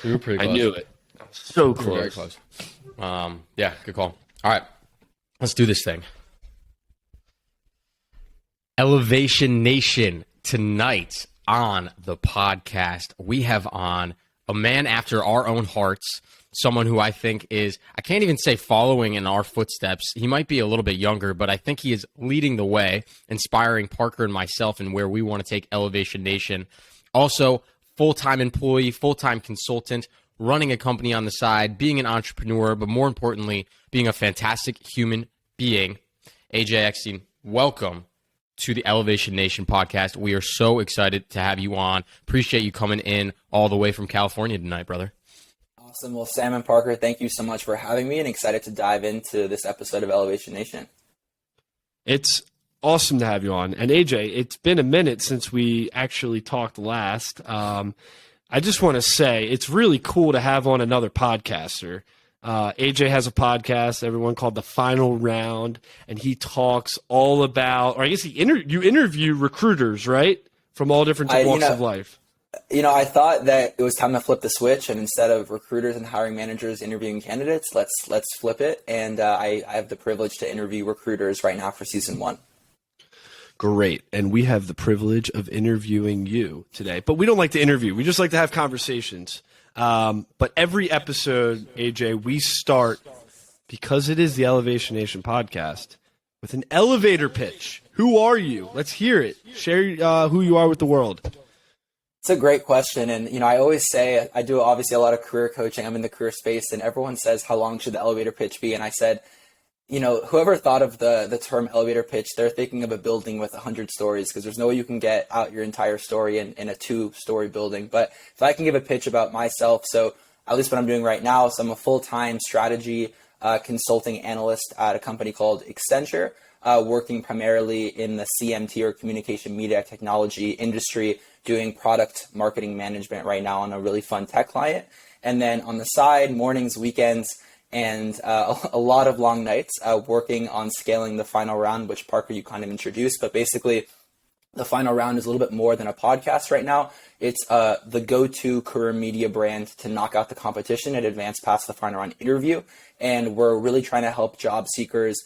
We were pretty I close. knew it. So We were very close. close. Yeah, good call. All right, let's do this thing. Elevation Nation, tonight on the podcast, we have on a man after our own hearts, someone who I think is, I can't even say following in our footsteps. He might be a little bit younger, but I think he is leading the way, inspiring Parker and myself in where we want to take Elevation Nation. Also, full-time employee, full-time consultant, running a company on the side, being an entrepreneur, but more importantly, being a fantastic human being. AJ Eckstein, welcome to the Elevation Nation podcast. We are so excited to have you on. Appreciate you coming in all the way from California tonight, brother. Awesome. Well, Sam and Parker, thank you so much for having me and excited to dive into this episode of Elevation Nation. It's awesome to have you on. And AJ, it's been a minute since we actually talked last. I just want to say it's really cool to have on another podcaster. AJ has a podcast, everyone called The Final Round, and he talks all about, or I guess you interview recruiters, right? From all different walks of life. I thought that it was time to flip the switch, and instead of recruiters and hiring managers interviewing candidates, let's flip it. And I have the privilege to interview recruiters right now for season 1. Great. And we have the privilege of interviewing you today. But we don't like to interview. We just like to have conversations. But every episode, AJ, we start, because it is the Elevation Nation podcast, with an elevator pitch. Who are you? Let's hear it. Share who you are with the world. It's a great question. And, I always say, I do obviously a lot of career coaching. I'm in the career space, and everyone says, how long should the elevator pitch be? And I said, whoever thought of the term elevator pitch, they're thinking of a building with 100 stories, because there's no way you can get out your entire story in a 2-story building. But if I can give a pitch about myself, so at least what I'm doing right now, so I'm a full-time strategy consulting analyst at a company called Accenture, working primarily in the CMT or communication media technology industry, doing product marketing management right now on a really fun tech client. And then on the side, mornings, weekends, and a lot of long nights working on scaling the final round, which Parker, you kind of introduced. But basically, the final round is a little bit more than a podcast right now. It's the go-to career media brand to knock out the competition and advance past the final round interview. And we're really trying to help job seekers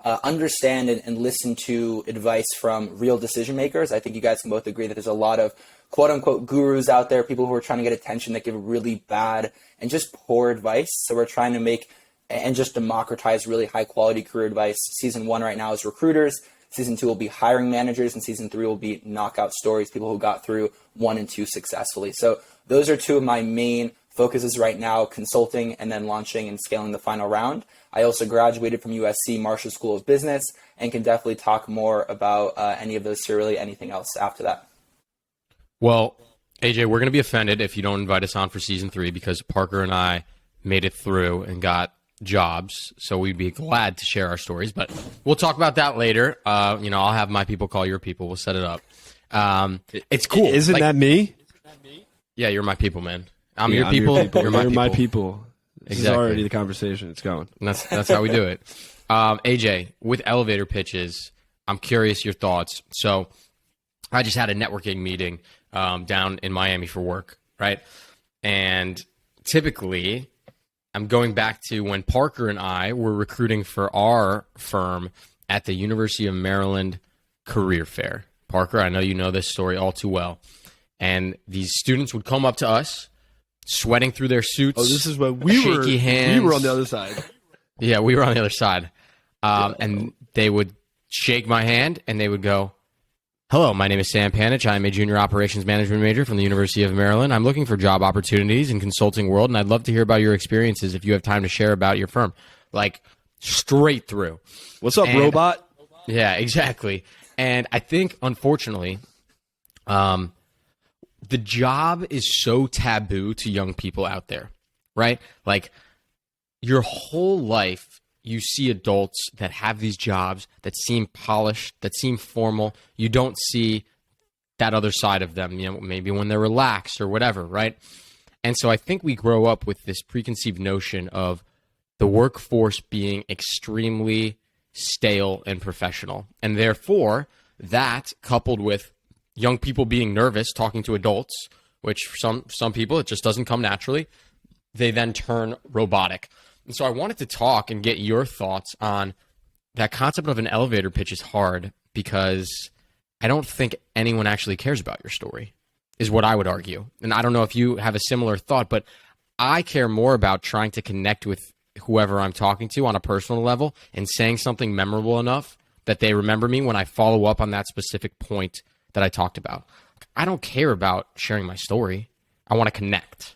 understand and listen to advice from real decision makers. I think you guys can both agree that there's a lot of quote-unquote gurus out there, people who are trying to get attention that give really bad and just poor advice. So we're trying to make and just democratize really high-quality career advice. Season 1 right now is recruiters. Season 2 will be hiring managers, and Season 3 will be knockout stories, people who got through 1 and 2 successfully. So those are 2 of my main focuses right now, consulting and then launching and scaling the final round. I also graduated from USC Marshall School of Business and can definitely talk more about any of those or really anything else after that. Well, AJ, we're going to be offended if you don't invite us on for season 3, because Parker and I made it through and got jobs. So we'd be glad to share our stories, but we'll talk about that later. I'll have my people call your people. We'll set it up. It's cool. Isn't that me? Yeah, you're my people, man. I'm your people. You're my people. This Exactly. is already the conversation. It's going. And that's how we do it. AJ, with elevator pitches, I'm curious your thoughts. So I just had a networking meeting down in Miami for work, right? And typically, I'm going back to when Parker and I were recruiting for our firm at the University of Maryland Career Fair. Parker, I know you know this story all too well. And these students would come up to us, sweating through their suits. Oh, this is when we shaky hands. We were on the other side. Yeah, we were on the other side. And they would shake my hand and they would go, "Hello, my name is Sam Panitch. I'm a junior operations management major from the University of Maryland. I'm looking for job opportunities in consulting world, and I'd love to hear about your experiences if you have time to share about your firm." Like, straight through. What's up, robot? Yeah, exactly. And I think, unfortunately, the job is so taboo to young people out there, right? Like, your whole life, you see adults that have these jobs that seem polished, that seem formal. You don't see that other side of them, maybe when they're relaxed or whatever, right? And so I think we grow up with this preconceived notion of the workforce being extremely stale and professional. And therefore, that coupled with young people being nervous talking to adults which for some people, it just doesn't come naturally. They then turn robotic. And so I wanted to talk and get your thoughts on that concept of an elevator pitch is hard because I don't think anyone actually cares about your story, is what I would argue. And I don't know if you have a similar thought, but I care more about trying to connect with whoever I'm talking to on a personal level and saying something memorable enough that they remember me when I follow up on that specific point that I talked about. I don't care about sharing my story. I want to connect.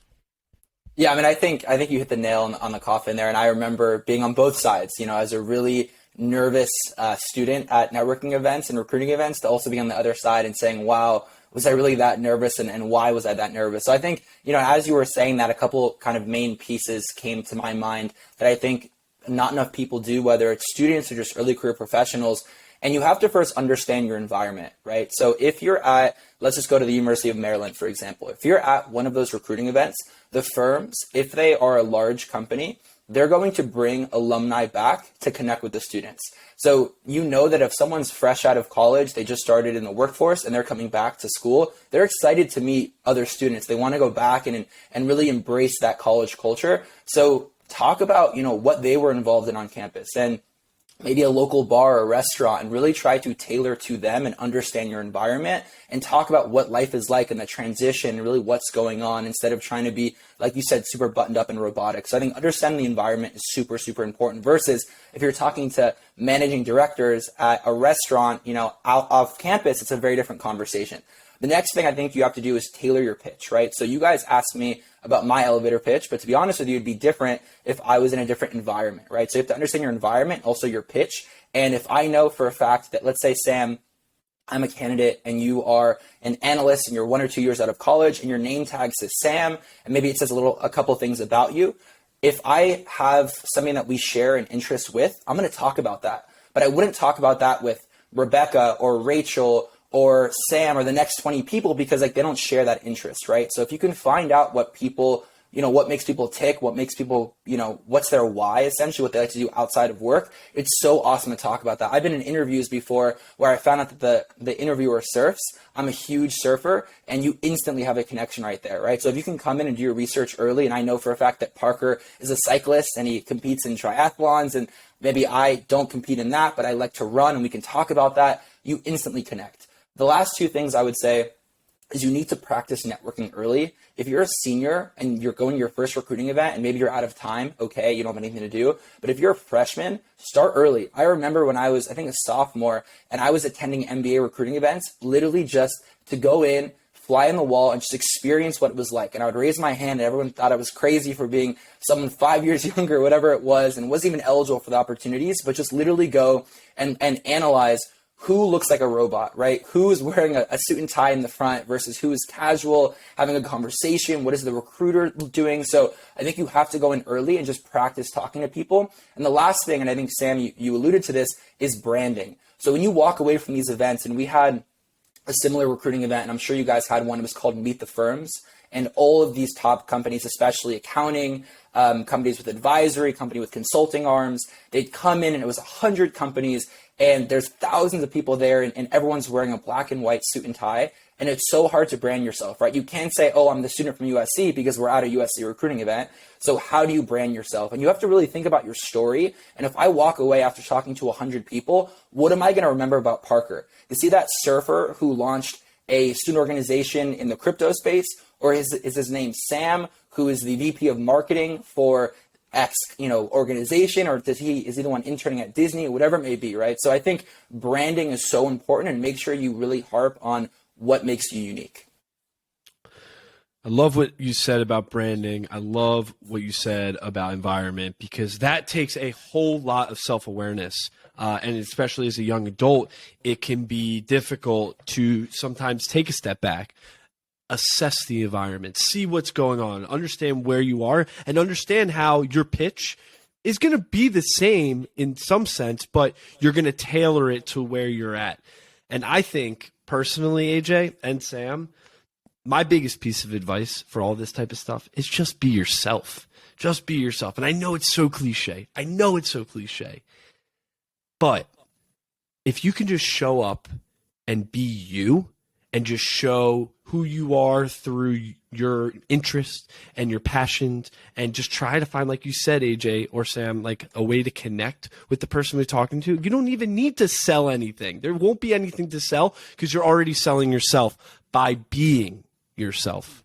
Yeah, I mean, I think you hit the nail on the coffin there. And I remember being on both sides, as a really nervous student at networking events and recruiting events, to also be on the other side and saying, wow, was I really that nervous, and why was I that nervous? So I think, as you were saying that, a couple kind of main pieces came to my mind that I think not enough people do, whether it's students or just early career professionals. And you have to first understand your environment, right? So if you're at, let's just go to the University of Maryland, for example. If you're at one of those recruiting events, the firms, if they are a large company, they're going to bring alumni back to connect with the students. So that if someone's fresh out of college, they just started in the workforce and they're coming back to school, they're excited to meet other students. They want to go back and really embrace that college culture. So talk about, what they were involved in on campus, and maybe a local bar or restaurant, and really try to tailor to them and understand your environment and talk about what life is like in the transition, really what's going on, instead of trying to be, like you said, super buttoned up and robotic. So I think understanding the environment is super, super important, versus if you're talking to managing directors at a restaurant, out off campus, it's a very different conversation. The next thing I think you have to do is tailor your pitch, right? So you guys asked me about my elevator pitch, but to be honest with you, it'd be different if I was in a different environment, right? So you have to understand your environment, also your pitch. And if I know for a fact that, let's say, Sam, I'm a candidate and you are an analyst and you're 1 or 2 years out of college and your name tag says Sam, and maybe it says a couple things about you. If I have something that we share an interest with, I'm going to talk about that. But I wouldn't talk about that with Rebecca or Rachel or Sam or the next 20 people, because they don't share that interest, right? So if you can find out what people, what makes people tick, what makes people, what's their why, essentially what they like to do outside of work, it's so awesome to talk about that. I've been in interviews before where I found out that the interviewer surfs. I'm a huge surfer, and you instantly have a connection right there, right? So if you can come in and do your research early, and I know for a fact that Parker is a cyclist and he competes in triathlons, and maybe I don't compete in that, but I like to run, and we can talk about that, you instantly connect. The last two things I would say is you need to practice networking early. If you're a senior and you're going to your first recruiting event and maybe you're out of time, okay, you don't have anything to do. But if you're a freshman, start early. I remember when I was, I think, a sophomore, and I was attending MBA recruiting events, literally just to go in, fly on the wall, and just experience what it was like. And I would raise my hand, and everyone thought I was crazy for being someone 5 years younger, whatever it was, and wasn't even eligible for the opportunities, but just literally go and analyze who looks like a robot, right? Who is wearing a suit and tie in the front versus who is casual, having a conversation. What is the recruiter doing? So I think you have to go in early and just practice talking to people. And the last thing, and I think, Sam, you alluded to this, is branding. So when you walk away from these events, and we had a similar recruiting event, and I'm sure you guys had one, it was called Meet the Firms. And all of these top companies, especially accounting, companies with advisory, company with consulting arms, they'd come in, and it was 100 companies, and there's thousands of people there, and everyone's wearing a black and white suit and tie. And it's so hard to brand yourself, right? You can't say, oh, I'm the student from USC, because we're at a USC recruiting event. So how do you brand yourself? And you have to really think about your story. And if I walk away after talking to 100 people, what am I going to remember about Parker? You see that surfer who launched a student organization in the crypto space? Or is his name Sam, who is the VP of marketing for X, organization, or is he the one interning at Disney, or whatever it may be, right? So I think branding is so important, and make sure you really harp on what makes you unique. I love what you said about branding. I love what you said about environment, because that takes a whole lot of self-awareness. And especially as a young adult, it can be difficult to sometimes take a step back, assess the environment, see what's going on, understand where you are, and understand how your pitch is going to be the same in some sense, but you're going to tailor it to where you're at. And I think personally, AJ and Sam, my biggest piece of advice for all this type of stuff is just be yourself. Just be yourself. And I know it's so cliche. But if you can just show up and be you and just show who you are through your interests and your passions, and just try to find, like you said, AJ or Sam, like a way to connect with the person we're talking to. You don't even need to sell anything. There won't be anything to sell because you're already selling yourself by being yourself.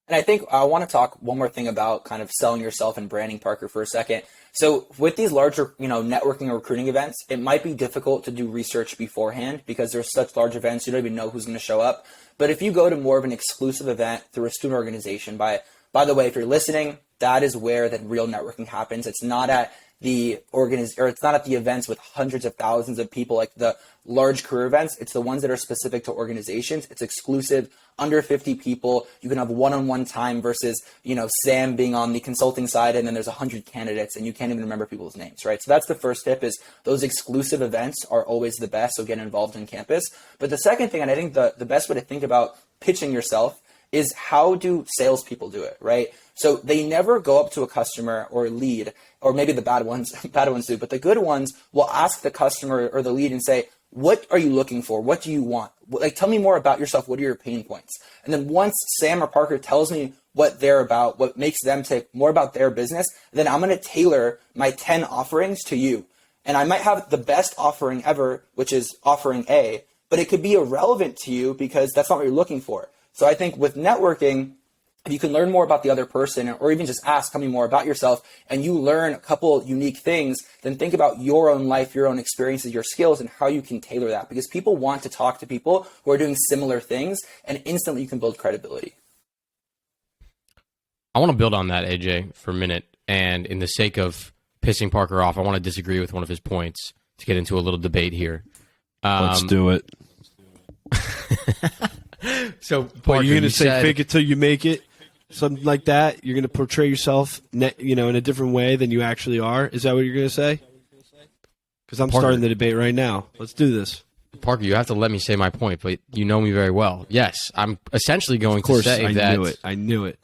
And I think I want to talk one more thing about kind of selling yourself and branding, Parker, for a second. So with these larger, networking or recruiting events, it might be difficult to do research beforehand because there's such large events, you don't even know who's going to show up. But if you go to more of an exclusive event through a student organization, by the way, if you're listening, that is where the real networking happens. It's not at it's not at the events with hundreds of thousands of people, like the large career events. It's the ones that are specific to organizations. It's exclusive, under 50 people. You can have one-on-one time versus, Sam being on the consulting side and then there's 100 candidates and you can't even remember people's names, right? So that's the first tip, is those exclusive events are always the best. So get involved in campus. But the second thing, and I think the best way to think about pitching yourself, is how do salespeople do it, right? So they never go up to a customer or lead, or maybe the bad ones do, but the good ones will ask the customer or the lead and say, what are you looking for? What do you want? Like, tell me more about yourself. What are your pain points? And then once Sam or Parker tells me what they're about, what makes them tick, more about their business, then I'm going to tailor my 10 offerings to you. And I might have the best offering ever, which is offering A, but it could be irrelevant to you because that's not what you're looking for. So I think with networking, if you can learn more about the other person, or even just ask, tell me more about yourself, and you learn a couple unique things, then think about your own life, your own experiences, your skills, and how you can tailor that. Because people want to talk to people who are doing similar things, and instantly you can build credibility. I want to build on that, AJ, for a minute. And in the sake of pissing Parker off, I want to disagree with one of his points to get into a little debate here. Let's do it. So, Parker, you're going to say fake it till you make it? Something like that? You're going to portray yourself, in a different way than you actually are? Is that what you're going to say? Because I'm starting the debate right now. Let's do this. Parker, you have to let me say my point, but you know me very well. Yes, I'm essentially going to say that I knew it.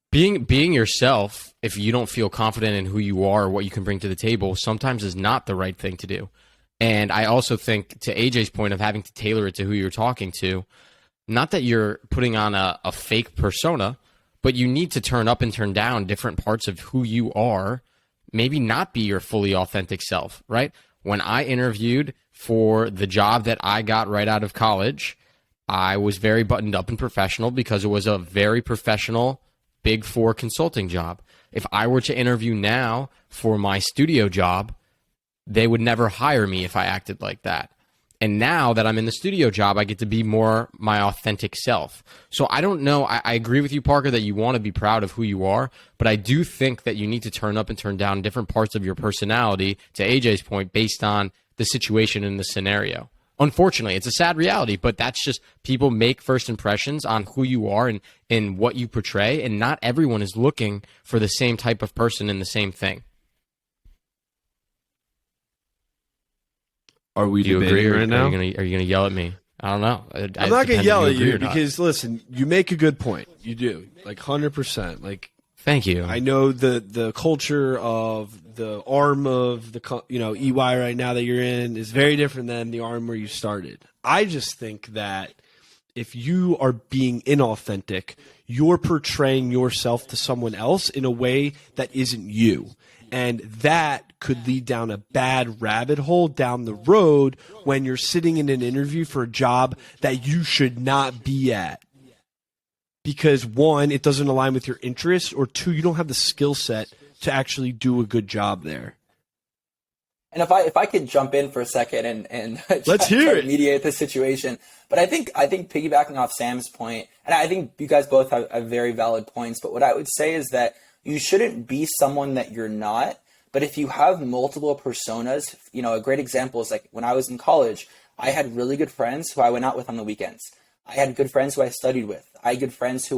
Being yourself, if you don't feel confident in who you are or what you can bring to the table, sometimes is not the right thing to do. And I also think, to AJ's point of having to tailor it to who you're talking to, not that you're putting on a fake persona, but you need to turn up and turn down different parts of who you are, maybe not be your fully authentic self, right? When I interviewed for the job that I got right out of college, I was very buttoned up and professional because it was a very professional Big Four consulting job. If I were to interview now for my studio job, they would never hire me if I acted like that. And now that I'm in the studio job, I get to be more my authentic self. So I don't know. I agree with you, Parker, that you want to be proud of who you are, but I do think that you need to turn up and turn down different parts of your personality, to AJ's point, based on the situation and the scenario. Unfortunately, it's a sad reality, but that's just, people make first impressions on who you are and what you portray, and not everyone is looking for the same type of person in the same thing. Are we debating right now? Are you gonna yell at me? I don't know. I'm not gonna yell at you because, listen, you make a good point. You do, 100%. Thank you. I know the culture of the arm of the EY right now that you're in is very different than the arm where you started. I just think that if you are being inauthentic, you're portraying yourself to someone else in a way that isn't you. And that could lead down a bad rabbit hole down the road when you're sitting in an interview for a job that you should not be at. Because one, it doesn't align with your interests, or two, you don't have the skill set to actually do a good job there. And if I could jump in for a second and let's hear it, mediate the situation. But I think piggybacking off Sam's point, and I think you guys both have very valid points, but what I would say is that you shouldn't be someone that you're not. But if you have multiple personas, a great example is like when I was in college, I had really good friends who I went out with on the weekends. I had good friends who I studied with. I had good friends who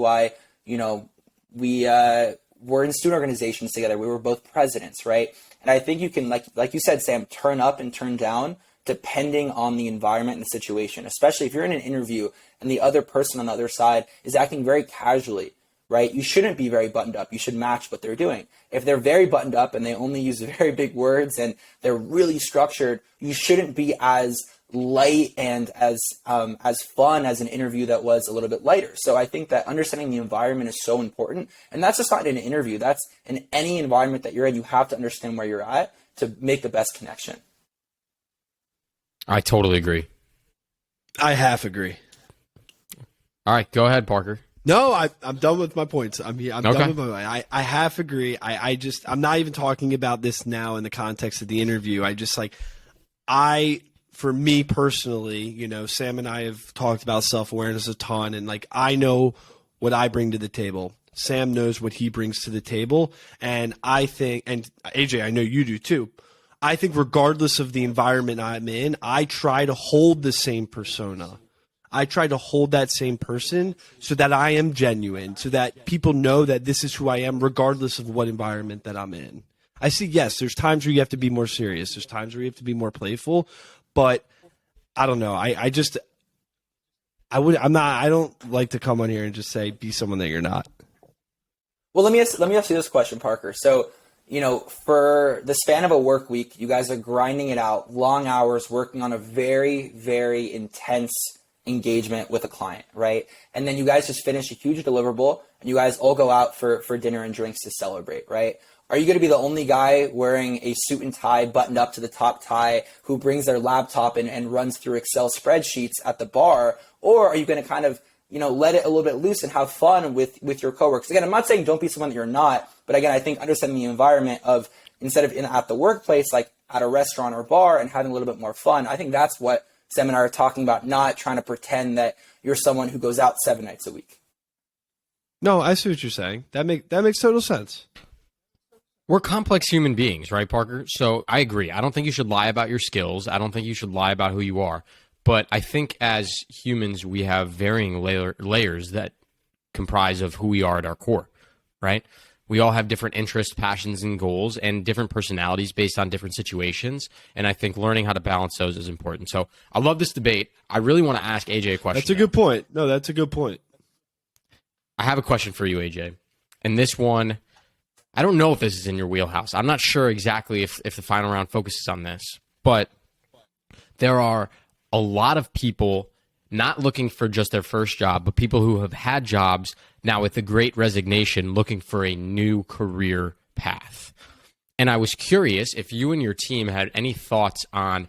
we were in student organizations together. We were both presidents, right? And I think you can, like you said, Sam, turn up and turn down depending on the environment and the situation, especially if you're in an interview and the other person on the other side is acting very casually. right? You shouldn't be very buttoned up. You should match what they're doing. If they're very buttoned up and they only use very big words and they're really structured, you shouldn't be as light and as fun as an interview that was a little bit lighter. So I think that understanding the environment is so important. And that's just not in an interview. That's in any environment that you're in. You have to understand where you're at to make the best connection. I totally agree. I half agree. All right, go ahead, Parker. No, I'm done with my points. I'm Okay. done with my. I half agree. I'm not even talking about this now in the context of the interview. For me personally, you know, Sam and I have talked about self-awareness a ton, and like I know what I bring to the table. Sam knows what he brings to the table, and I think, and AJ, I know you do too. I think regardless of the environment I'm in, I try to hold the same persona. I try to hold that same person so that I am genuine, so that people know that this is who I am regardless of what environment that I'm in. I see, yes, there's times where you have to be more serious. There's times where you have to be more playful, but I don't know. I don't like to come on here and just say, be someone that you're not. Well, let me ask you this question, Parker. So, you know, for the span of a work week, you guys are grinding it out, long hours, working on a very, very intense engagement with a client, right? And then you guys just finish a huge deliverable and you guys all go out for dinner and drinks to celebrate, right? Are you going to be the only guy wearing a suit and tie, buttoned up to the top tie, who brings their laptop and runs through Excel spreadsheets at the bar? Or are you going to kind of, you know, let it a little bit loose and have fun with your coworkers? Again, I'm not saying don't be someone that you're not, but again, I think understanding the environment of instead of at the workplace, like at a restaurant or bar and having a little bit more fun, I think that's what Sam and I are talking about, not trying to pretend that you're someone who goes out 7 nights a week. No, I see what you're saying. That makes total sense. We're complex human beings, right, Parker? So I agree. I don't think you should lie about your skills. I don't think you should lie about who you are. But I think as humans, we have varying layers that comprise of who we are at our core, right? We all have different interests, passions, and goals, and different personalities based on different situations. And I think learning how to balance those is important. So I love this debate. I really want to ask AJ a question. That's a good point. No, that's a good point. I have a question for you, AJ. And this one, I don't know if this is in your wheelhouse. I'm not sure exactly if the final round focuses on this. But there are a lot of people not looking for just their first job, but people who have had jobs now with the great resignation looking for a new career path. And I was curious if you and your team had any thoughts on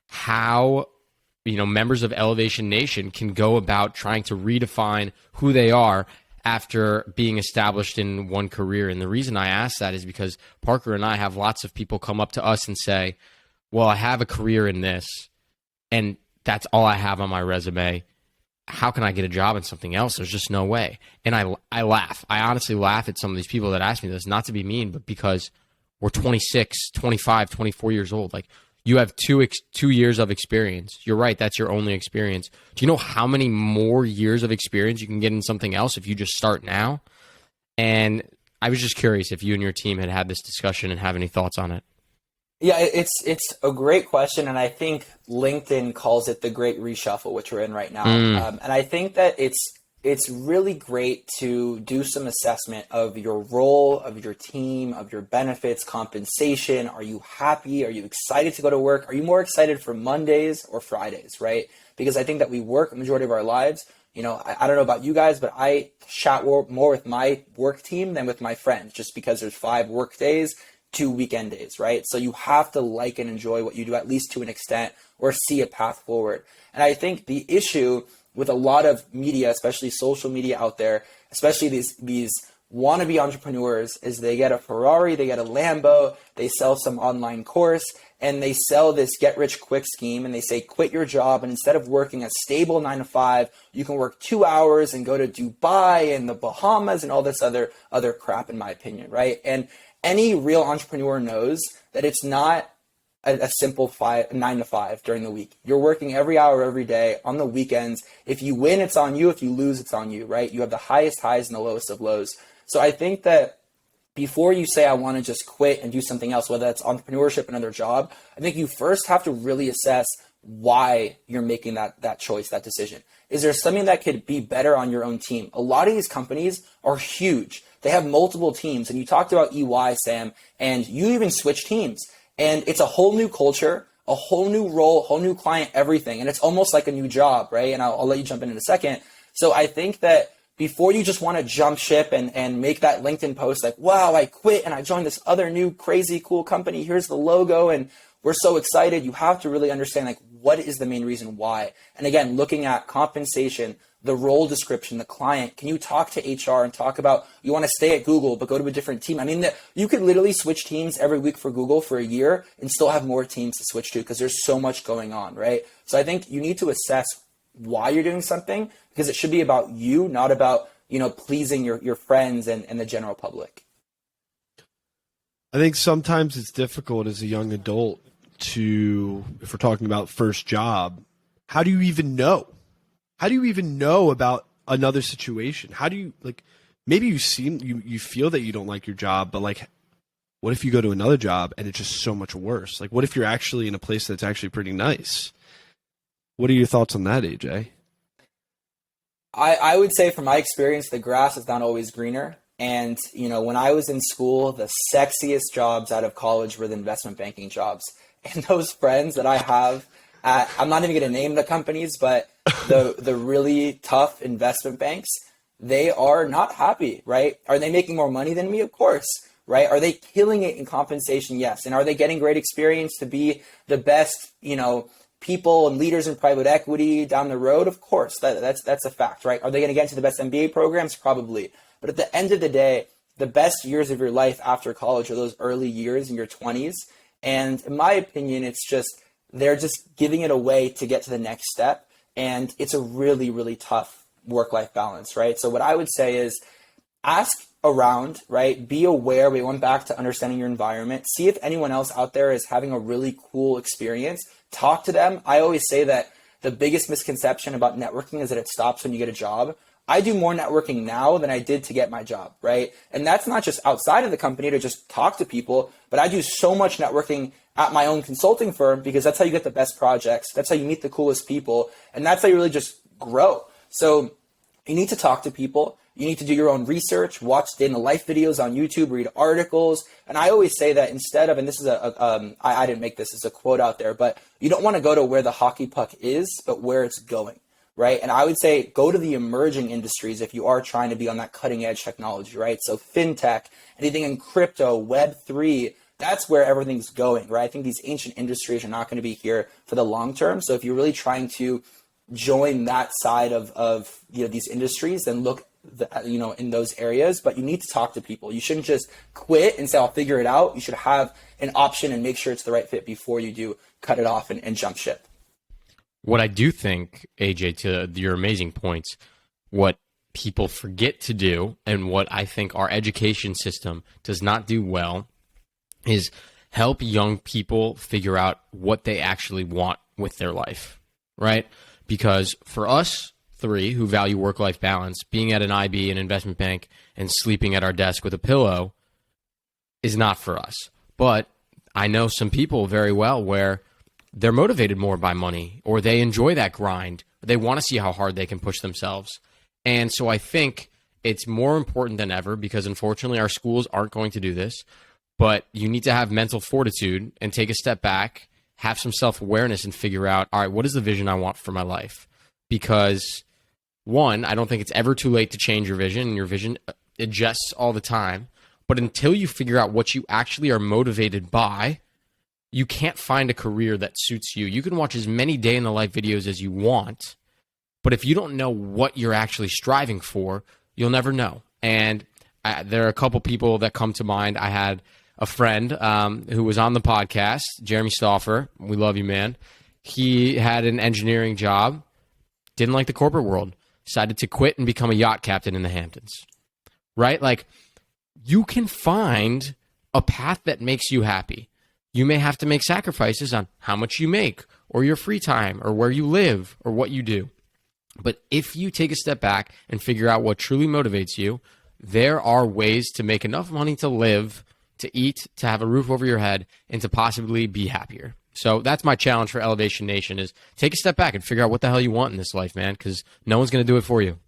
how, you know, members of Elevation Nation can go about trying to redefine who they are after being established in one career. And the reason I ask that is because Parker and I have lots of people come up to us and say, well, I have a career in this, and that's all I have on my resume. How can I get a job in something else? There's just no way. And I laugh. I honestly laugh at some of these people that ask me this, not to be mean, but because we're 26, 25, 24 years old. Like, you have 2 years of experience. You're right. That's your only experience. Do you know how many more years of experience you can get in something else if you just start now? And I was just curious if you and your team had this discussion and have any thoughts on it. Yeah, it's a great question, and I think LinkedIn calls it the great reshuffle, which we're in right now. And I think that it's really great to do some assessment of your role, of your team, of your benefits, compensation. Are you happy? Are you excited to go to work? Are you more excited for Mondays or Fridays, right? Because I think that we work a majority of our lives. You know, I don't know about you guys, but I chat more with my work team than with my friends, just because there's 5 work days, 2 weekend days, right? So you have to like and enjoy what you do, at least to an extent, or see a path forward. And I think the issue with a lot of media, especially social media out there, especially these wannabe entrepreneurs, is they get a Ferrari, they get a Lambo, they sell some online course, and they sell this get-rich-quick scheme, and they say, quit your job, and instead of working a stable 9 to 5, you can work 2 hours and go to Dubai and the Bahamas and all this other crap, in my opinion, right? And any real entrepreneur knows that it's not a simple 9 to 5 during the week. You're working every hour, every day, on the weekends. If you win, it's on you. If you lose, it's on you, right? You have the highest highs and the lowest of lows. So I think that before you say, I want to just quit and do something else, whether that's entrepreneurship, another job, I think you first have to really assess why you're making that choice, that decision. Is there something that could be better on your own team? A lot of these companies are huge. They have multiple teams. And you talked about EY, Sam, and you even switch teams. And it's a whole new culture, a whole new role, whole new client, everything. And it's almost like a new job, right? And I'll let you jump in a second. So I think that before you just want to jump ship and make that LinkedIn post like, wow, I quit and I joined this other new crazy cool company. Here's the logo and we're so excited. You have to really understand like what is the main reason why. And again, looking at compensation, the role description, the client. Can you talk to HR and talk about you want to stay at Google but go to a different team? I mean, you could literally switch teams every week for Google for a year and still have more teams to switch to because there's so much going on, right? So I think you need to assess why you're doing something because it should be about you, not about, pleasing your friends and the general public. I think sometimes it's difficult as a young adult to, if we're talking about first job, how do you even know? How do you even know about another situation? How do you, maybe you feel that you don't like your job, but what if you go to another job and it's just so much worse? What if you're actually in a place that's actually pretty nice? What are your thoughts on that, AJ? I would say from my experience, the grass is not always greener. And, when I was in school, the sexiest jobs out of college were the investment banking jobs. And those friends that I have I'm not even going to name the companies, but the really tough investment banks, they are not happy, right? Are they making more money than me? Of course, right? Are they killing it in compensation? Yes. And are they getting great experience to be the best, people and leaders in private equity down the road? Of course, that's a fact, right? Are they going to get into the best MBA programs? Probably. But at the end of the day, the best years of your life after college are those early years in your 20s. And in my opinion, they're just giving it away to get to the next step. And it's a really, really tough work-life balance, right? So what I would say is ask around, right? Be aware. We went back to understanding your environment. See if anyone else out there is having a really cool experience. Talk to them. I always say that the biggest misconception about networking is that it stops when you get a job. I do more networking now than I did to get my job, right? And that's not just outside of the company to just talk to people, but I do so much networking at my own consulting firm because that's how you get the best projects. That's how you meet the coolest people. And that's how you really just grow. So you need to talk to people. You need to do your own research, watch day in the life videos on YouTube, read articles. And I always say that instead of, and this is I didn't make this as a quote out there, but you don't want to go to where the hockey puck is, but where it's going, right? And I would say go to the emerging industries if you are trying to be on that cutting edge technology, right? So fintech, anything in crypto, Web3, that's where everything's going, right? I think these ancient industries are not going to be here for the long term. So if you're really trying to join that side of these industries, then look in those areas, but you need to talk to people. You shouldn't just quit and say, I'll figure it out. You should have an option and make sure it's the right fit before you do cut it off and jump ship. What I do think, AJ, to your amazing points, what people forget to do and what I think our education system does not do well is help young people figure out what they actually want with their life, right? Because for us three who value work-life balance, being at an IB, an investment bank, and sleeping at our desk with a pillow is not for us. But I know some people very well where they're motivated more by money, or they enjoy that grind, or they want to see how hard they can push themselves. And so I think it's more important than ever because unfortunately our schools aren't going to do this, but you need to have mental fortitude and take a step back, have some self-awareness and figure out, all right, what is the vision I want for my life? Because one, I don't think it's ever too late to change your vision, and your vision adjusts all the time. But until you figure out what you actually are motivated by, you can't find a career that suits you. You can watch as many day in the life videos as you want, but if you don't know what you're actually striving for, you'll never know. And there are a couple people that come to mind. I had a friend who was on the podcast, Jeremy Stauffer. We love you, man. He had an engineering job, didn't like the corporate world, decided to quit and become a yacht captain in the Hamptons, right? Like, you can find a path that makes you happy. You may have to make sacrifices on how much you make or your free time or where you live or what you do. But if you take a step back and figure out what truly motivates you, there are ways to make enough money to live, to eat, to have a roof over your head, and to possibly be happier. So that's my challenge for Elevation Nation is take a step back and figure out what the hell you want in this life, man, because no one's going to do it for you.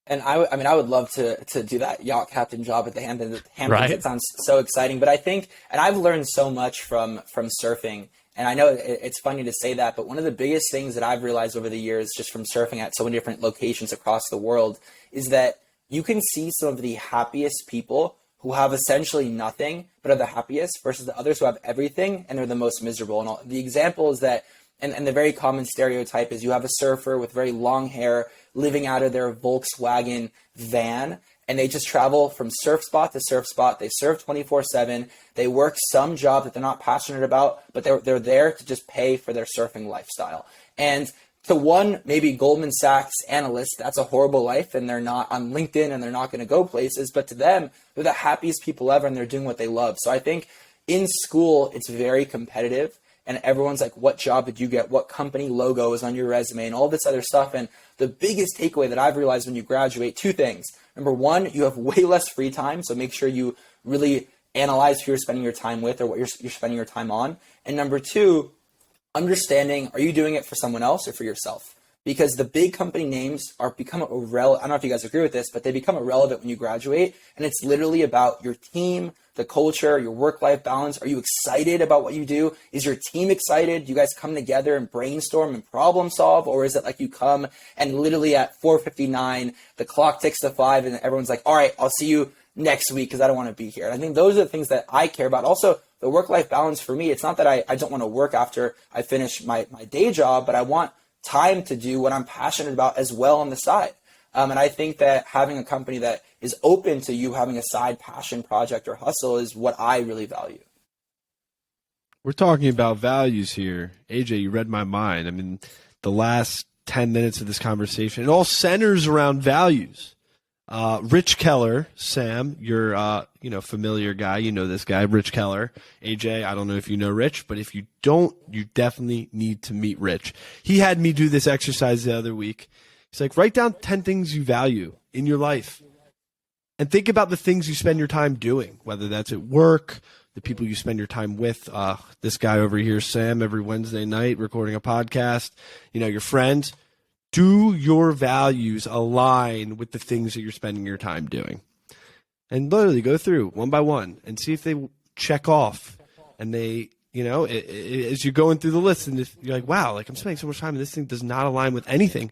And I mean, I would love to do that yacht captain job at the Hamptons. Right. It sounds so exciting. But I think, and I've learned so much from surfing. And I know it's funny to say that, but one of the biggest things that I've realized over the years, just from surfing at so many different locations across the world, is that you can see some of the happiest people who have essentially nothing, but are the happiest, versus the others who have everything and they're the most miserable. And the example is that, and the very common stereotype is you have a surfer with very long hair living out of their Volkswagen van, and they just travel from surf spot to surf spot. They surf 24/7. They work some job that they're not passionate about, but they're there to just pay for their surfing lifestyle. And to one, maybe Goldman Sachs analyst, that's a horrible life, and they're not on LinkedIn and they're not going to go places. But to them, they're the happiest people ever, and they're doing what they love. So I think in school, it's very competitive. And everyone's like, what job did you get? What company logo is on your resume and all this other stuff? And the biggest takeaway that I've realized when you graduate, two things. Number one, you have way less free time. So make sure you really analyze who you're spending your time with or what you're spending your time on. And number two, understanding, are you doing it for someone else or for yourself? Because the big company names become irrelevant. I don't know if you guys agree with this, but they become irrelevant when you graduate. And it's literally about your team, the culture, your work-life balance. Are you excited about what you do? Is your team excited? Do you guys come together and brainstorm and problem solve? Or is it like you come and literally at 4:59, the clock ticks to 5 and everyone's like, all right, I'll see you next week because I don't want to be here. And I think those are the things that I care about. Also, the work-life balance for me, it's not that I don't want to work after I finish my day job, but I want time to do what I'm passionate about as well on the side. And I think that having a company that is open to you having a side passion project or hustle is what I really value. We're talking about values here. AJ, you read my mind. I mean, the last 10 minutes of this conversation, it all centers around values. Rich Keller, Sam, you're familiar guy. You know this guy, Rich Keller. AJ, I don't know if you know Rich, but if you don't, you definitely need to meet Rich. He had me do this exercise the other week. He's like, write down 10 things you value in your life. And think about the things you spend your time doing, whether that's at work, the people you spend your time with. This guy over here, Sam, every Wednesday night recording a podcast, your friends. Do your values align with the things that you're spending your time doing? And literally go through one by one and see if they check off. And they, as you're going through the list and if you're like, wow, like I'm spending so much time and this thing does not align with anything.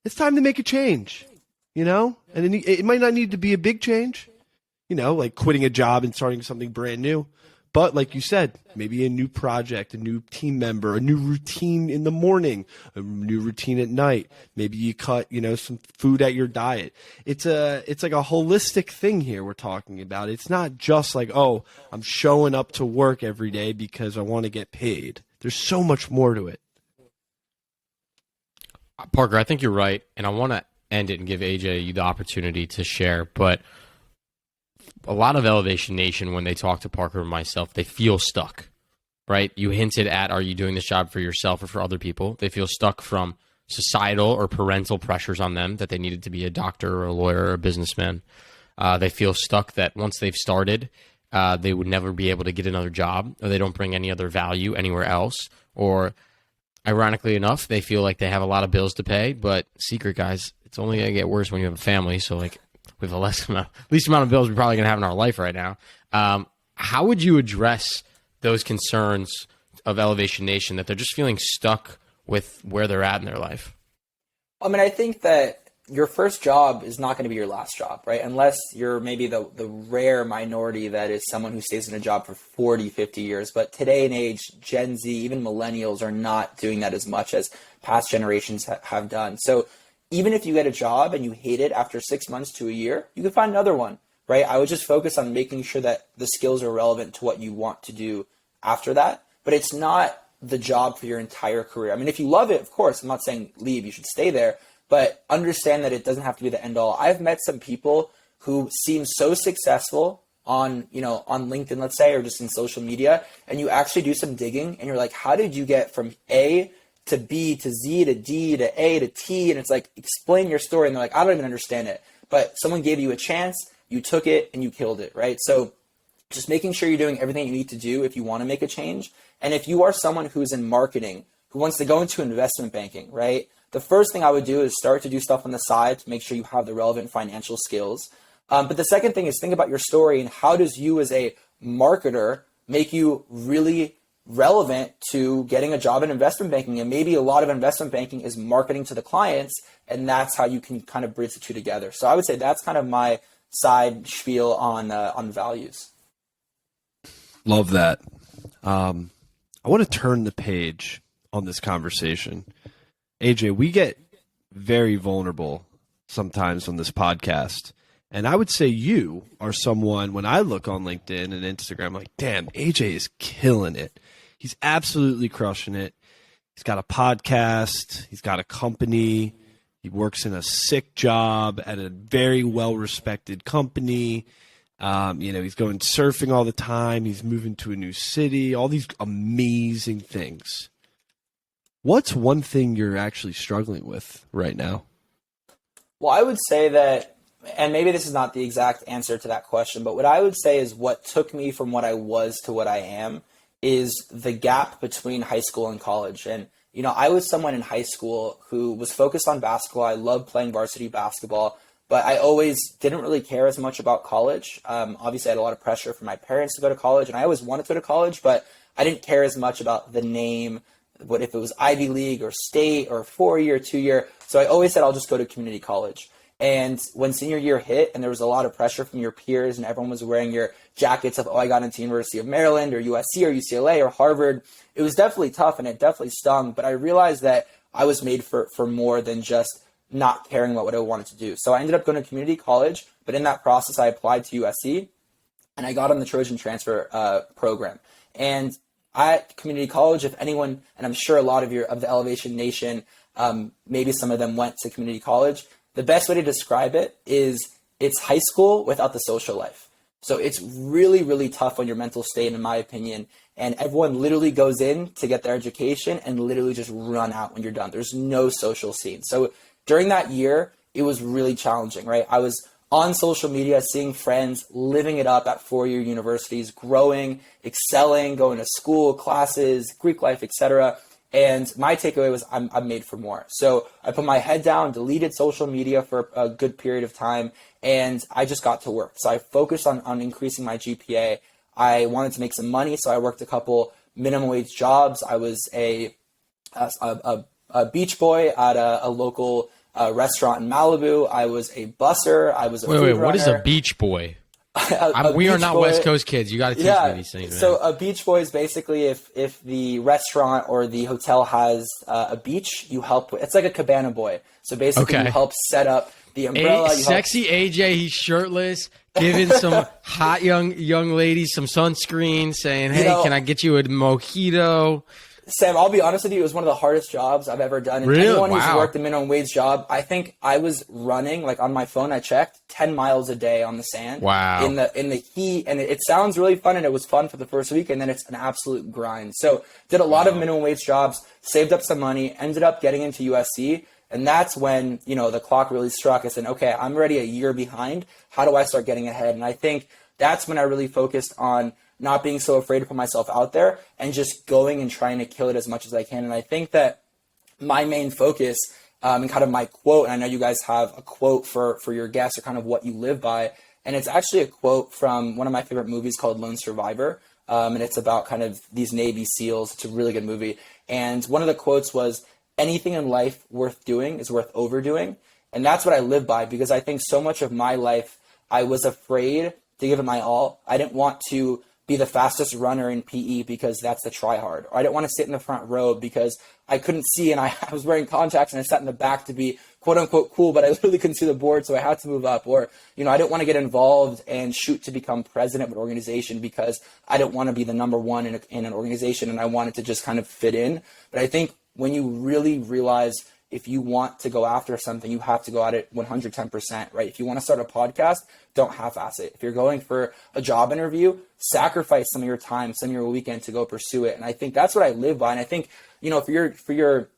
It's time to make a change, and it might not need to be a big change, like quitting a job and starting something brand new. But like you said, maybe a new project, a new team member, a new routine in the morning, a new routine at night. Maybe you cut, some food at your diet. It's like a holistic thing here we're talking about. It's not just like, oh, I'm showing up to work every day because I want to get paid. There's so much more to it. Parker, I think you're right, and I want to end it and give AJ you the opportunity to share, but a lot of Elevation Nation, when they talk to Parker and myself, they feel stuck, right? You hinted at, are you doing this job for yourself or for other people? They feel stuck from societal or parental pressures on them that they needed to be a doctor or a lawyer or a businessman. They feel stuck that once they've started, they would never be able to get another job, or they don't bring any other value anywhere else. Or ironically enough, they feel like they have a lot of bills to pay, but secret, guys, it's only going to get worse when you have a family. So like with the least amount of bills we're probably going to have in our life right now. How would you address those concerns of Elevation Nation that they're just feeling stuck with where they're at in their life? I mean, I think that your first job is not going to be your last job, right? Unless you're maybe the rare minority that is someone who stays in a job for 40, 50 years. But today and age, Gen Z, even millennials are not doing that as much as past generations have done. So even if you get a job and you hate it after 6 months to a year, you can find another one, right? I would just focus on making sure that the skills are relevant to what you want to do after that. But it's not the job for your entire career. I mean, if you love it, of course, I'm not saying leave, you should stay there. But understand that it doesn't have to be the end all. I've met some people who seem so successful on LinkedIn, let's say, or just in social media, and you actually do some digging and you're like, how did you get from A to B to Z to D to A to T? And it's like, explain your story. And they're like, I don't even understand it. But someone gave you a chance, you took it and you killed it, right? So just making sure you're doing everything you need to do if you want to make a change. And if you are someone who's in marketing, who wants to go into investment banking, right? The first thing I would do is start to do stuff on the side to make sure you have the relevant financial skills. But the second thing is think about your story and how does you as a marketer make you really relevant to getting a job in investment banking. And maybe a lot of investment banking is marketing to the clients, and that's how you can kind of bridge the two together. So I would say that's kind of my side spiel on values. Love that. I want to turn the page on this conversation. AJ, we get very vulnerable sometimes on this podcast. And I would say you are someone, when I look on LinkedIn and Instagram, I'm like, damn, AJ is killing it. He's absolutely crushing it. He's got a podcast. He's got a company. He works in a sick job at a very well-respected company. He's going surfing all the time. He's moving to a new city, all these amazing things. What's one thing you're actually struggling with right now? Well, I would say that, and maybe this is not the exact answer to that question, but what I would say is what took me from what I was to what I am is the gap between high school and college. And, I was someone in high school who was focused on basketball. I loved playing varsity basketball, but I always didn't really care as much about college. Obviously, I had a lot of pressure from my parents to go to college, and I always wanted to go to college, but I didn't care as much about the name, what if it was Ivy League or state or 4-year, 2-year. So I always said I'll just go to community college. And when senior year hit and there was a lot of pressure from your peers and everyone was wearing your jackets of, I got into University of Maryland or USC or UCLA or Harvard, it was definitely tough and it definitely stung. But I realized that I was made for more than just not caring about what I wanted to do. So I ended up going to community college, but in that process, I applied to USC and I got on the Trojan transfer program. And at community college, if anyone, and I'm sure a lot of the Elevation Nation, maybe some of them went to community college, the best way to describe it is it's high school without the social life. So it's really, really tough on your mental state, in my opinion. And everyone literally goes in to get their education and literally just run out when you're done. There's no social scene. So during that year, it was really challenging, right? I was on social media, seeing friends, living it up at 4-year universities, growing, excelling, going to school, classes, Greek life, etc. And my takeaway was I'm made for more. So I put my head down, deleted social media for a good period of time, and I just got to work. So I focused on increasing my GPA. I wanted to make some money, so I worked a couple minimum wage jobs. I was a beach boy at a local restaurant in Malibu. I was a busser. I was a food runner. What is a beach boy? We are not boy. West Coast kids. You got to teach me these things, man. So a beach boy is basically if the restaurant or the hotel has a beach, you help. It's like a cabana boy. So basically, you help set up the umbrella. Sexy AJ, he's shirtless, giving some hot young ladies some sunscreen, saying, "Hey, can I get you a mojito?" Sam, I'll be honest with you, it was one of the hardest jobs I've ever done. And really? Anyone who's worked a minimum wage job, I think I was running, like on my phone, I checked, 10 miles a day on the sand. Wow. In the heat. And it sounds really fun, and it was fun for the first week, and then it's an absolute grind. So did a lot of minimum wage jobs, saved up some money, ended up getting into USC. And that's when, the clock really struck. I said, okay, I'm already a year behind. How do I start getting ahead? And I think that's when I really focused on not being so afraid to put myself out there and just going and trying to kill it as much as I can. And I think that my main focus and kind of my quote, and I know you guys have a quote for your guests or kind of what you live by, and it's actually a quote from one of my favorite movies called Lone Survivor. And it's about kind of these Navy SEALs. It's a really good movie. And one of the quotes was, anything in life worth doing is worth overdoing. And that's what I live by, because I think so much of my life, I was afraid to give it my all. I didn't want to be the fastest runner in PE because that's the try hard. Or I didn't want to sit in the front row because I couldn't see and I was wearing contacts and I sat in the back to be quote unquote cool, but I literally couldn't see the board, so I had to move up. Or, I didn't want to get involved and shoot to become president of an organization because I didn't want to be the number one in an organization, and I wanted to just kind of fit in. But I think when you really realize if you want to go after something, you have to go at it 110%, right? If you want to start a podcast, don't half-ass it. If you're going for a job interview, sacrifice some of your time, some of your weekend to go pursue it. And I think that's what I live by. And I think, for your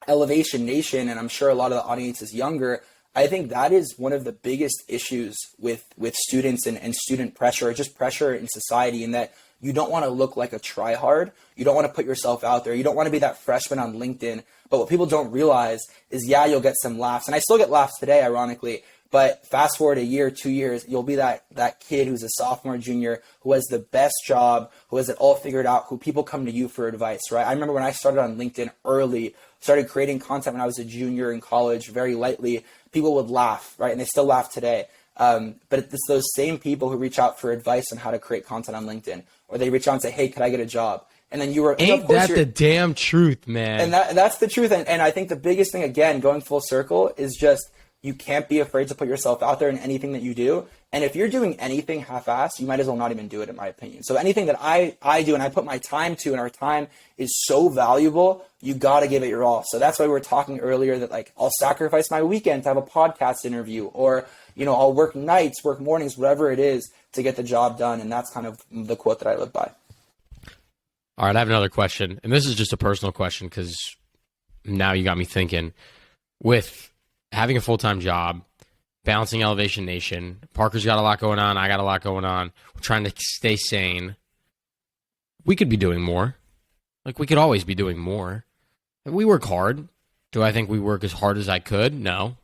Elevation Nation, and I'm sure a lot of the audience is younger, I think that is one of the biggest issues with students and student pressure, or just pressure in society, in that you don't want to look like a tryhard. You don't want to put yourself out there. You don't want to be that freshman on LinkedIn. But what people don't realize is, yeah, you'll get some laughs. And I still get laughs today, ironically. But fast forward a year, 2 years, you'll be that kid who's a sophomore, junior, who has the best job, who has it all figured out, who people come to you for advice, right? I remember when I started on LinkedIn early, started creating content when I was a junior in college, very lightly, people would laugh, right? And they still laugh today. But it's those same people who reach out for advice on how to create content on LinkedIn, or they reach out and say, hey, could I get a job? And then you were, ain't that the damn truth, man? And that's the truth. And I think the biggest thing, again, going full circle, is just, you can't be afraid to put yourself out there in anything that you do. And if you're doing anything half-assed, you might as well not even do it, in my opinion. So anything that I do and I put my time to, and our time is so valuable, you got to give it your all. So that's why we were talking earlier that, like, I'll sacrifice my weekend to have a podcast interview, or, you know, I'll work nights, work mornings, whatever it is to get the job done. And that's kind of the quote that I live by. All right, I have another question. And this is just a personal question, because now you got me thinking. With having a full-time job, balancing Elevation Nation, Parker's got a lot going on, I got a lot going on, we're trying to stay sane. We could be doing more. Like, we could always be doing more. We work hard. Do I think we work as hard as I could? No.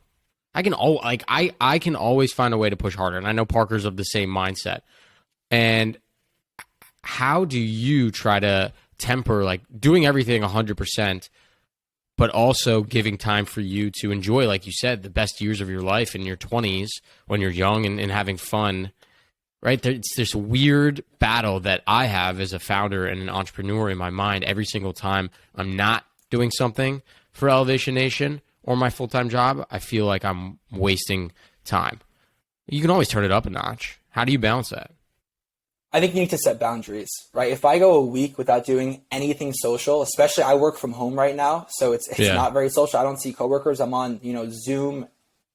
I can always find a way to push harder, and I know Parker's of the same mindset. And how do you try to temper, like, doing everything 100%, but also giving time for you to enjoy, like you said, the best years of your life in your 20s when you're young and having fun, right? There's this weird battle that I have as a founder and an entrepreneur in my mind every single time I'm not doing something for Elevation Nation or my full-time job. I feel like I'm wasting time. You can always turn it up a notch. How do you balance that? I think you need to set boundaries, right? If I go a week without doing anything social, especially I work from home right now, so it's not very social. I don't see coworkers. I'm on, Zoom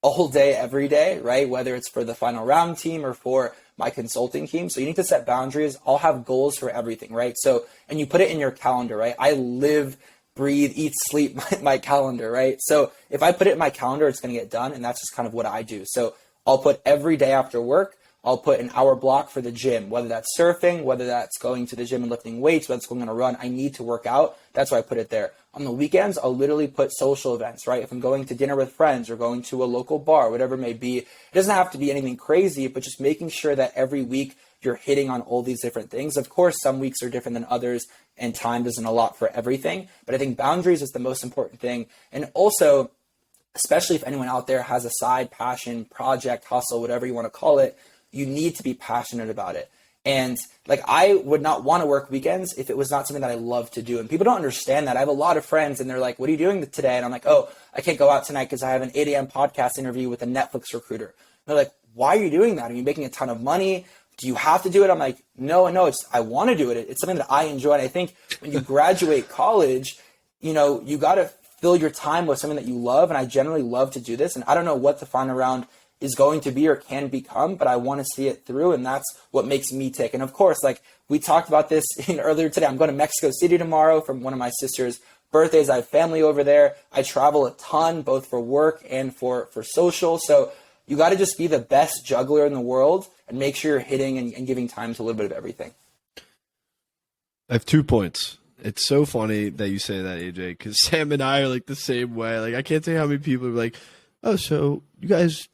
all day, every day, right? Whether it's for the final round team or for my consulting team. So you need to set boundaries. I'll have goals for everything, right? So, and you put it in your calendar, right? I live, breathe, eat, sleep my calendar, right? So if I put it in my calendar, it's going to get done. And that's just kind of what I do. So I'll put every day after work, I'll put an hour block for the gym, whether that's surfing, whether that's going to the gym and lifting weights, whether it's going on a run. I need to work out. That's why I put it there. On the weekends, I'll literally put social events, right? If I'm going to dinner with friends or going to a local bar, whatever it may be, it doesn't have to be anything crazy, but just making sure that every week you're hitting on all these different things. Of course, some weeks are different than others and time doesn't allot for everything, but I think boundaries is the most important thing. And also, especially if anyone out there has a side passion, project, hustle, whatever you want to call it, you need to be passionate about it. And like, I would not want to work weekends if it was not something that I love to do. And people don't understand that. I have a lot of friends and they're like, what are you doing today? And I'm like, oh, I can't go out tonight because I have an 8 a.m. podcast interview with a Netflix recruiter. And they're like, why are you doing that? Are you making a ton of money? Do you have to do it? I'm like, no, I want to do it. It's something that I enjoy. And I think when you graduate college, you got to fill your time with something that you love. And I generally love to do this. And I don't know what the final round is going to be or can become, but I want to see it through, and that's what makes me tick. And of course, like we talked about this earlier today, I'm going to Mexico City tomorrow for one of my sister's birthdays. I have family over there. I travel a ton, both for work and for social. So you got to just be the best juggler in the world and make sure you're hitting and giving time to a little bit of everything. I have 2 points. It's so funny that you say that, AJ, because Sam and I are like the same way. Like, I can't tell you how many people are like, oh, so you guys,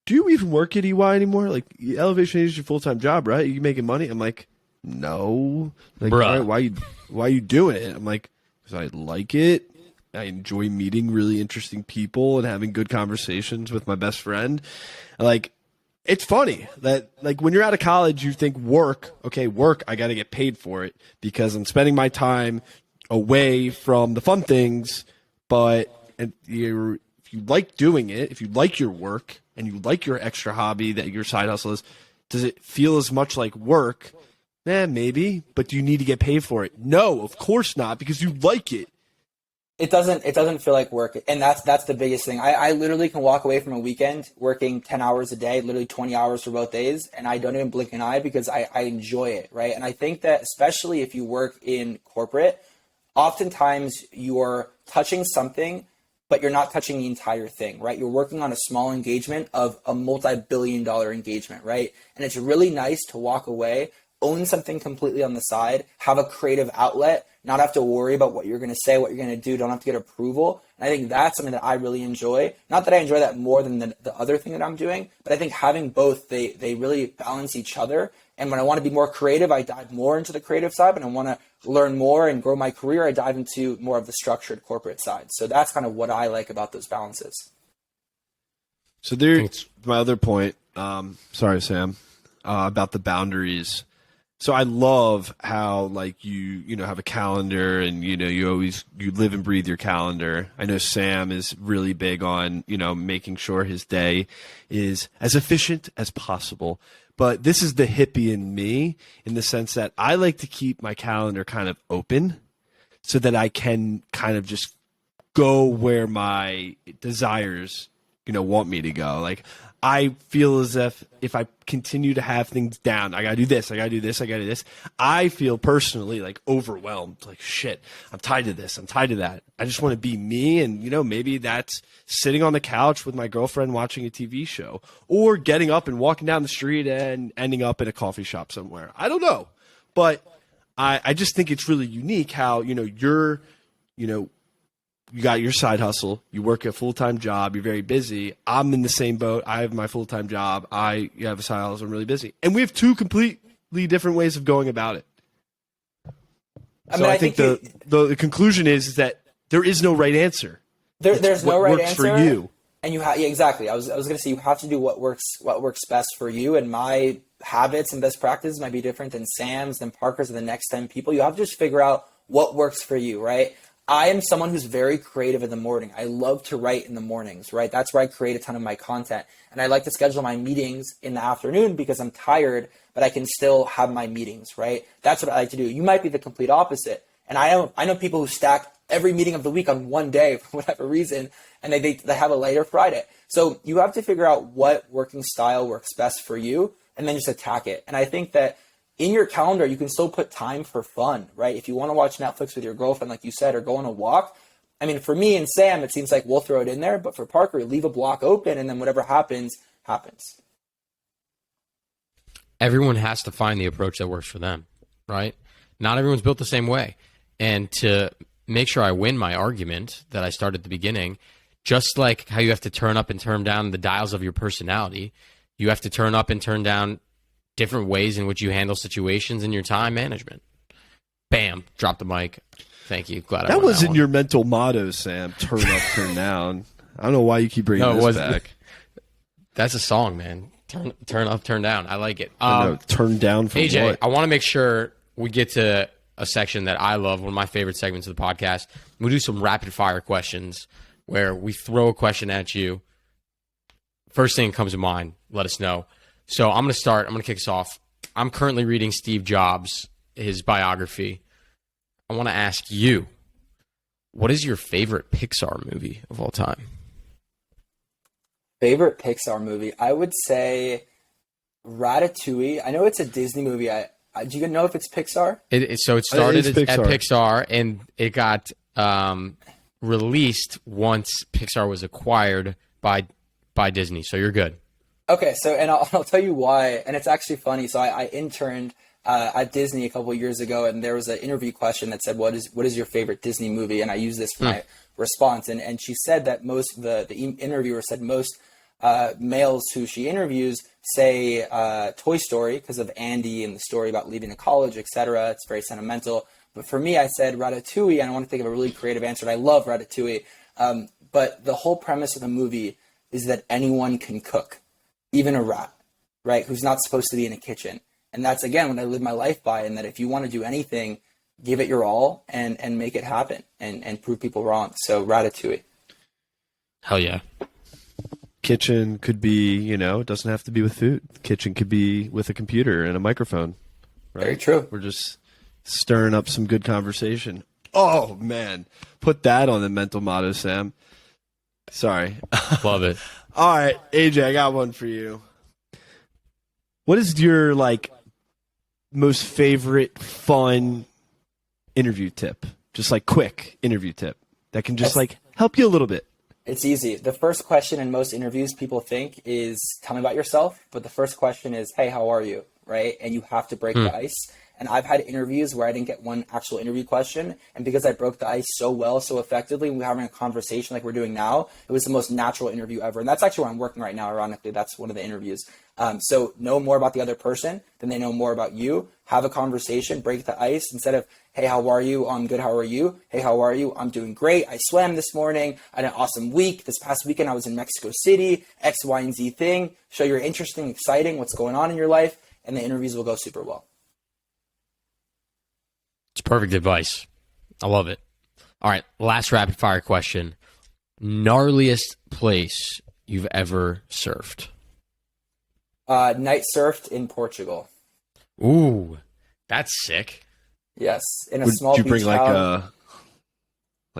do you even work at EY anymore? Like, Elevation is your full-time job, right? Are you making money? I'm like, no. Like, Bruh. all right, why are you doing it? I'm like, because I like it. I enjoy meeting really interesting people and having good conversations with my best friend. Like, it's funny that, like, when you're out of college, you think work, I got to get paid for it because I'm spending my time away from the fun things. But if you like doing it, if you like your work and you like your extra hobby that your side hustle is, does it feel as much like work? Maybe, but do you need to get paid for it? No, of course not, because you like it. It doesn't feel like work. And that's the biggest thing. I literally can walk away from a weekend working 10 hours a day, literally 20 hours for both days. And I don't even blink an eye because I enjoy it. Right. And I think that especially if you work in corporate, oftentimes you're touching something but you're not touching the entire thing, right? You're working on a small engagement of a multi-billion-dollar engagement, right? And it's really nice to walk away, own something completely on the side, have a creative outlet, not have to worry about what you're going to say, what you're going to do, don't have to get approval. And I think that's something that I really enjoy. Not that I enjoy that more than the other thing that I'm doing, but I think having both, they really balance each other. And when I want to be more creative, I dive more into the creative side. When I want to learn more and grow my career, I dive into more of the structured corporate side. So that's kind of what I like about those balances. So there's my other point. Sorry, Sam, about the boundaries. So I love how like you have a calendar and you live and breathe your calendar. I know Sam is really big on, making sure his day is as efficient as possible. But this is the hippie in me in the sense that I like to keep my calendar kind of open so that I can kind of just go where my desires, want me to go. Like I feel as if I continue to have things down, I gotta do this, I gotta do this, I gotta do this. I feel personally like overwhelmed, like shit, I'm tied to this, I'm tied to that. I just want to be me, and maybe that's sitting on the couch with my girlfriend watching a TV show, or getting up and walking down the street and ending up in a coffee shop somewhere. I don't know, but I just think it's really unique how you're you got your side hustle, you work a full-time job, you're very busy. I'm in the same boat. I have my full-time job. I have a side hustle, I'm really busy. And we have two completely different ways of going about it. I think the conclusion is that there is no right answer. There's no right answer. What works for you. And exactly. I was going to say you have to do what works best for you. And my habits and best practices might be different than Sam's, than Parker's, and the next 10 people. You have to just figure out what works for you, right? I am someone who's very creative in the morning. I love to write in the mornings, right? That's where I create a ton of my content. And I like to schedule my meetings in the afternoon because I'm tired, but I can still have my meetings, right? That's what I like to do. You might be the complete opposite. And I know people who stack every meeting of the week on one day for whatever reason, and they have a later Friday. So you have to figure out what working style works best for you and then just attack it. And I think that in your calendar, you can still put time for fun, right? If you want to watch Netflix with your girlfriend, like you said, or go on a walk. I mean, for me and Sam, it seems like we'll throw it in there. But for Parker, leave a block open, and then whatever happens, happens. Everyone has to find the approach that works for them, right? Not everyone's built the same way. And to make sure I win my argument that I started at the beginning, just like how you have to turn up and turn down the dials of your personality, you have to turn up and turn down different ways in which you handle situations in your time management. Bam, drop the mic. Thank you. Glad that wasn't your mental motto, Sam. Turn up, turn down. I don't know why you keep bringing this back. That's a song, man. Turn up, turn down. I like it. Turn down for AJ, what? I want to make sure we get to a section that I love, one of my favorite segments of the podcast. We'll do some rapid fire questions where we throw a question at you. First thing that comes to mind, let us know. So I'm going to start. I'm going to kick us off. I'm currently reading Steve Jobs, his biography. I want to ask you, what is your favorite Pixar movie of all time? Favorite Pixar movie? I would say Ratatouille. I know it's a Disney movie. Do you know if it's Pixar? So it started at Pixar, and it got released once Pixar was acquired by Disney. So you're good. Okay, so and I'll tell you why, and it's actually funny. So I interned at Disney a couple of years ago, and there was an interview question that said, "What is your favorite Disney movie?" And I used this for my response, and she said that the interviewer said most males who she interviews say Toy Story because of Andy and the story about leaving the college, etc. It's very sentimental. But for me, I said Ratatouille, and I want to think of a really creative answer. And I love Ratatouille, but the whole premise of the movie is that anyone can cook. Even a rat, right, who's not supposed to be in a kitchen. And that's, again, what I live my life by, and that if you want to do anything, give it your all and make it happen and prove people wrong. So Ratatouille. Hell yeah. Kitchen could be, it doesn't have to be with food. Kitchen could be with a computer and a microphone. Right? Very true. We're just stirring up some good conversation. Oh, man. Put that on the mental motto, Sam. Sorry. Love it. All right, AJ, I got one for you. What is your most favorite fun interview tip? Just quick interview tip that can just help you a little bit. It's easy. The first question in most interviews people think is, tell me about yourself. But the first question is, hey, how are you? Right? And you have to break the ice. And I've had interviews where I didn't get one actual interview question. And because I broke the ice so well, so effectively, and we were having a conversation like we're doing now, it was the most natural interview ever. And that's actually where I'm working right now. Ironically, that's one of the interviews. So know more about the other person than they know more about you. Have a conversation, break the ice instead of, hey, how are you? I'm good. How are you? Hey, how are you? I'm doing great. I swam this morning. I had an awesome week. This past weekend, I was in Mexico City, X, Y, and Z thing. Show you're interesting, exciting, what's going on in your life, and the interviews will go super well. It's perfect advice. I love it. All right, last rapid fire question. Gnarliest place you've ever surfed? Night surfed in Portugal. Ooh, that's sick. Yes, in a small Did you beach bring town.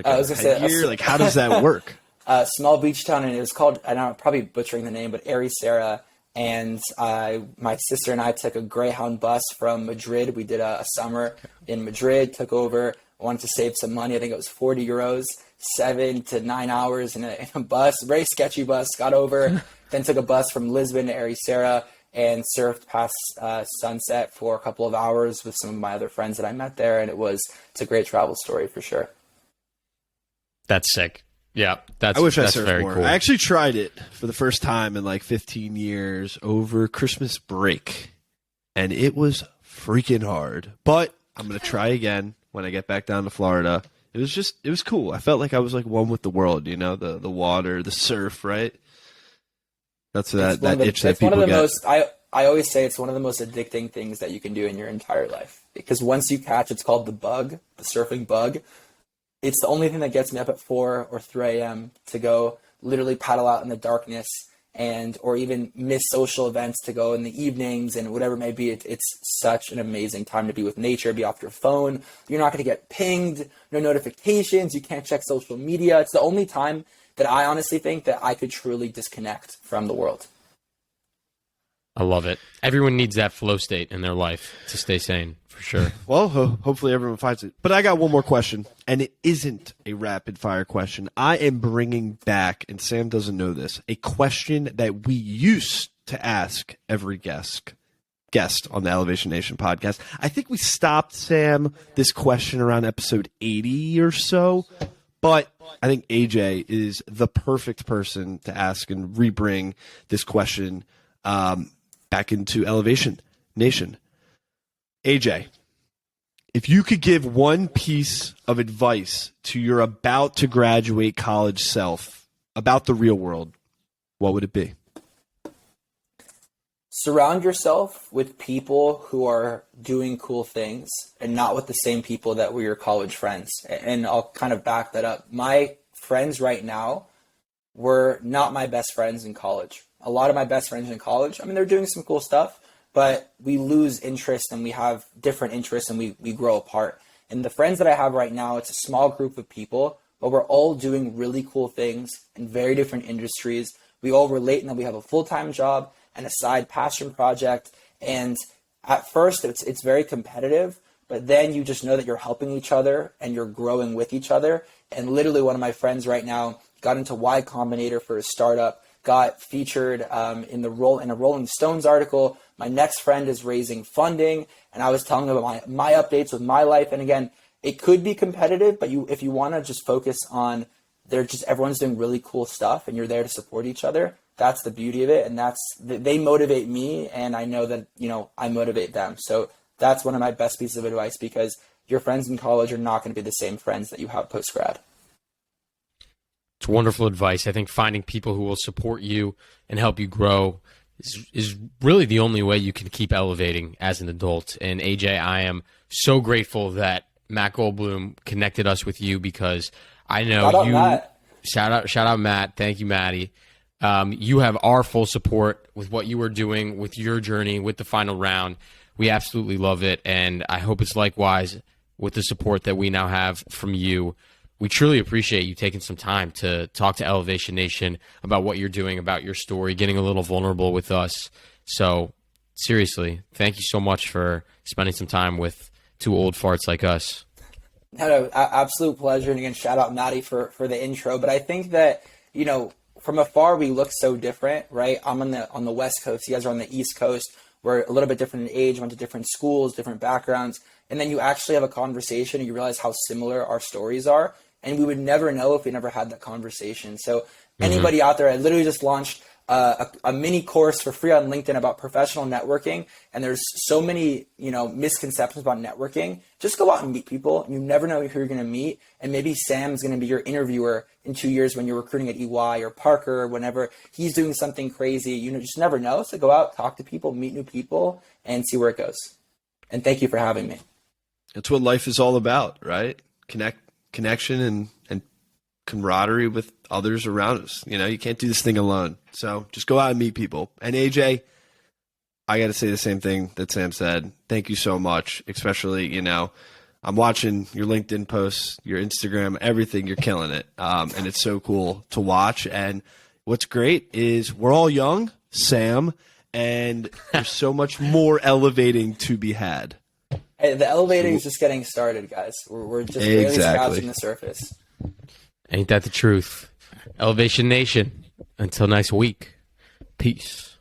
I was gonna say, headgear? Like, how does that work? A small beach town, and it was called, I'm probably butchering the name, but Ericeira. And my sister and I took a Greyhound bus from Madrid. We did a summer in Madrid, took over, wanted to save some money. I think it was 40 euros, 7 to 9 hours in a bus, very sketchy bus, got over, then took a bus from Lisbon to Ericeira and surfed past sunset for a couple of hours with some of my other friends that I met there. And it's a great travel story for sure. That's sick. Yeah, I wish I that's surfed very more. cool. I actually tried it for the first time in like 15 years over Christmas break, and it was freaking hard. But I'm going to try again when I get back down to Florida. It was cool. I felt like I was like one with the world, you know, the water, the surf, right? That's that itch that people get. I always say it's one of the most addicting things that you can do in your entire life, because once you catch, it's called the bug, the surfing bug. It's the only thing that gets me up at 4 or 3 a.m. to go literally paddle out in the darkness or even miss social events to go in the evenings and whatever it may be. It's such an amazing time to be with nature, be off your phone. You're not going to get pinged, no notifications. You can't check social media. It's the only time that I honestly think that I could truly disconnect from the world. I love it. Everyone needs that flow state in their life to stay sane, for sure. Well, hopefully everyone finds it. But I got one more question, and it isn't a rapid fire question. I am bringing back, and Sam doesn't know this, a question that we used to ask every guest on the Elevation Nation podcast. I think we stopped, Sam, this question around episode 80 or so, but I think AJ is the perfect person to ask and rebring this question back into Elevation Nation. AJ, if you could give one piece of advice to your about to graduate college self about the real world, what would it be? Surround yourself with people who are doing cool things and not with the same people that were your college friends. And I'll kind of back that up. My friends right now were not my best friends in college. A lot of my best friends in college, I mean, they're doing some cool stuff, but we lose interest and we have different interests and we grow apart. And the friends that I have right now, it's a small group of people, but we're all doing really cool things in very different industries. We all relate in that we have a full-time job and a side passion project. And at first it's very competitive, but then you just know that you're helping each other and you're growing with each other. And literally one of my friends right now got into Y Combinator for a startup, got featured in a Rolling Stones article. My next friend is raising funding, and I was telling him about my updates with my life. And again, it could be competitive, but if you want to just focus on everyone's doing really cool stuff, and you're there to support each other. That's the beauty of it, and they motivate me, and I know that I motivate them. So that's one of my best pieces of advice, because your friends in college are not going to be the same friends that you have post grad. It's wonderful advice. I think finding people who will support you and help you grow is really the only way you can keep elevating as an adult. And AJ, I am so grateful that Matt Goldblum connected us with you, because I know shout out Matt. Thank you, Matty. You have our full support with what you are doing with your journey with the final round. We absolutely love it. And I hope it's likewise with the support that we now have from you. We truly appreciate you taking some time to talk to Elevation Nation about what you're doing, about your story, getting a little vulnerable with us. So seriously, thank you so much for spending some time with two old farts like us. No, absolute pleasure. And again, shout out Maddie for the intro. But I think that you know, from afar we look so different, right? I'm on the West Coast, you guys are on the East Coast. We're a little bit different in age, went to different schools, different backgrounds, and then you actually have a conversation and you realize how similar our stories are, and we would never know if we never had that conversation. So anybody out there, I literally just launched a mini course for free on LinkedIn about professional networking, and there's so many, you know, misconceptions about networking. Just go out and meet people. You never know who you're going to meet, and maybe Sam's going to be your interviewer in 2 years when you're recruiting at EY, or Parker, or whenever he's doing something crazy. You know, just never know. So go out, talk to people, meet new people, and see where it goes. And thank you for having me. That's what life is all about, right? Connection and camaraderie with others around us. You know, you can't do this thing alone. So just go out and meet people. And AJ, I got to say the same thing that Sam said. Thank you so much. Especially, you know, I'm watching your LinkedIn posts, your Instagram, everything. You're killing it. And it's so cool to watch. And what's great is we're all young, Sam, and there's so much more elevating to be had. Hey, the elevating is just getting started, guys. We're just barely scratching the surface. Ain't that the truth? Elevation Nation. Until next week. Peace.